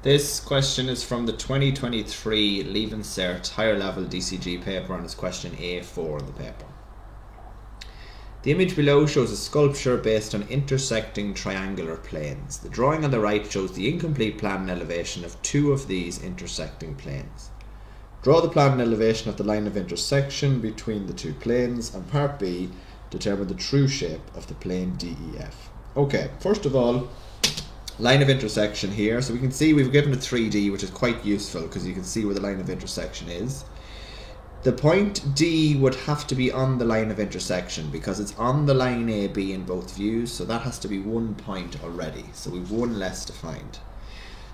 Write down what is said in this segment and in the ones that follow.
This question is from the 2023 Leaving Cert Higher Level DCG paper and it's question A4 in the paper. The image below shows a sculpture based on intersecting triangular planes. The drawing on the right shows the incomplete plan and elevation of two of these intersecting planes. Draw the plan and elevation of the line of intersection between the two planes, and part B, determine the true shape of the plane DEF. Okay, first of all, line of intersection here. So we can see we've given a 3D, which is quite useful because you can see where the line of intersection is. The point D would have to be on the line of intersection because it's on the line AB in both views, so that has to be 1 point already. So we've one less to find.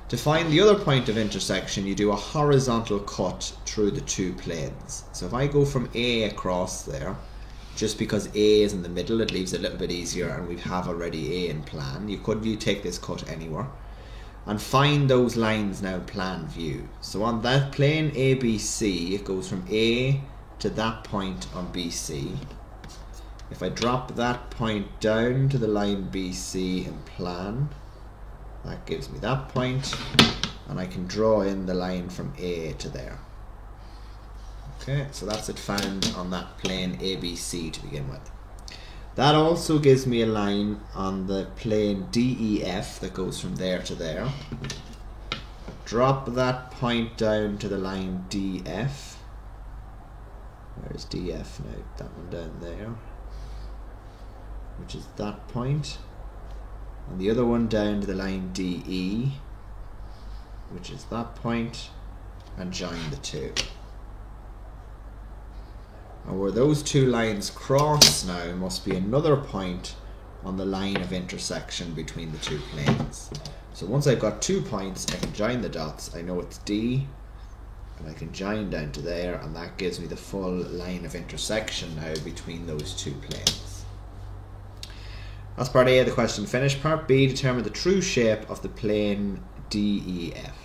To find the other point of intersection, you do a horizontal cut through the two planes. So if I go from A across there, just because A is in the middle, it leaves it a little bit easier, and we have already A in plan. You take this cut anywhere and find those lines now in plan view. So on that plane ABC, it goes from A to that point on BC. If I drop that point down to the line BC in plan, that gives me that point, and I can draw in the line from A to there. Okay, so that's it found on that plane ABC to begin with. That also gives me a line on the plane DEF that goes from there to there. Drop that point down to the line DF. Where's DF now? That one down there, which is that point. And the other one down to the line DE, which is that point, and join the two. And where those two lines cross now must be another point on the line of intersection between the two planes. So once I've got 2 points, I can join the dots. I know it's D, and I can join down to there, and that gives me the full line of intersection now between those two planes. That's part A of the question finished. Part B, determine the true shape of the plane DEF.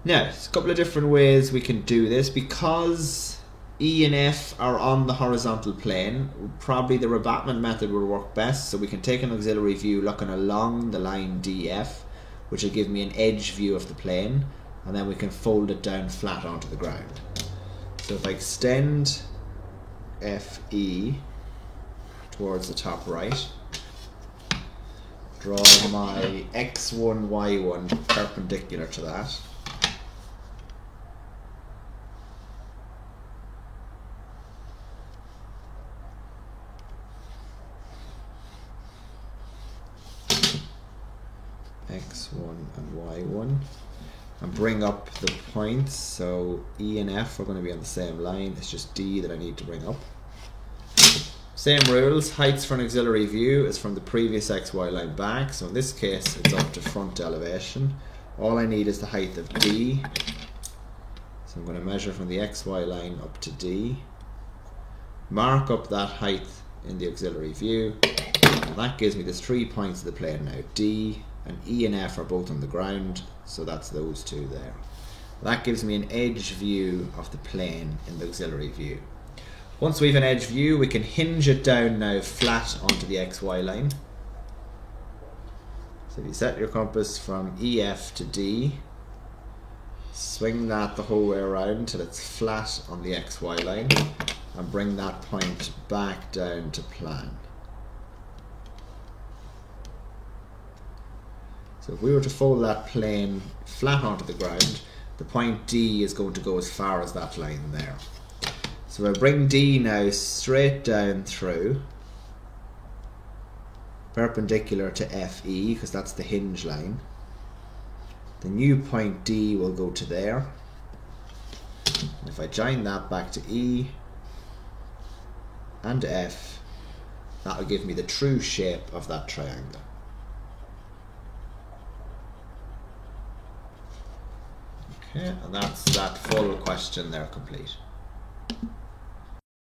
Now, there's a couple of different ways we can do this. Because E and F are on the horizontal plane, probably the rebatment method will work best. So we can take an auxiliary view looking along the line DF, which will give me an edge view of the plane, and then we can fold it down flat onto the ground. So if I extend FE towards the top right, draw my X1, Y1 perpendicular to that. X1 and Y1, and bring up the points. So E and F are going to be on the same line. It's just D that I need to bring up. Same rules. Heights for an auxiliary view is from the previous XY line back. So in this case, it's up to front elevation. All I need is the height of D. So I'm going to measure from the XY line up to D. Mark up that height in the auxiliary view. And that gives me there's 3 points of the plane now. D and E and F are both on the ground, so that's those two there. That gives me an edge view of the plane in the auxiliary view. Once we have an edge view, we can hinge it down now flat onto the XY line. So if you set your compass from EF to D, swing that the whole way around till it's flat on the XY line, and bring that point back down to plan. So if we were to fold that plane flat onto the ground, the point D is going to go as far as that line there. So I bring D now straight down through, perpendicular to FE, because that's the hinge line. The new point D will go to there. And if I join that back to E and F, that will give me the true shape of that triangle. Okay, and that's that full question there complete.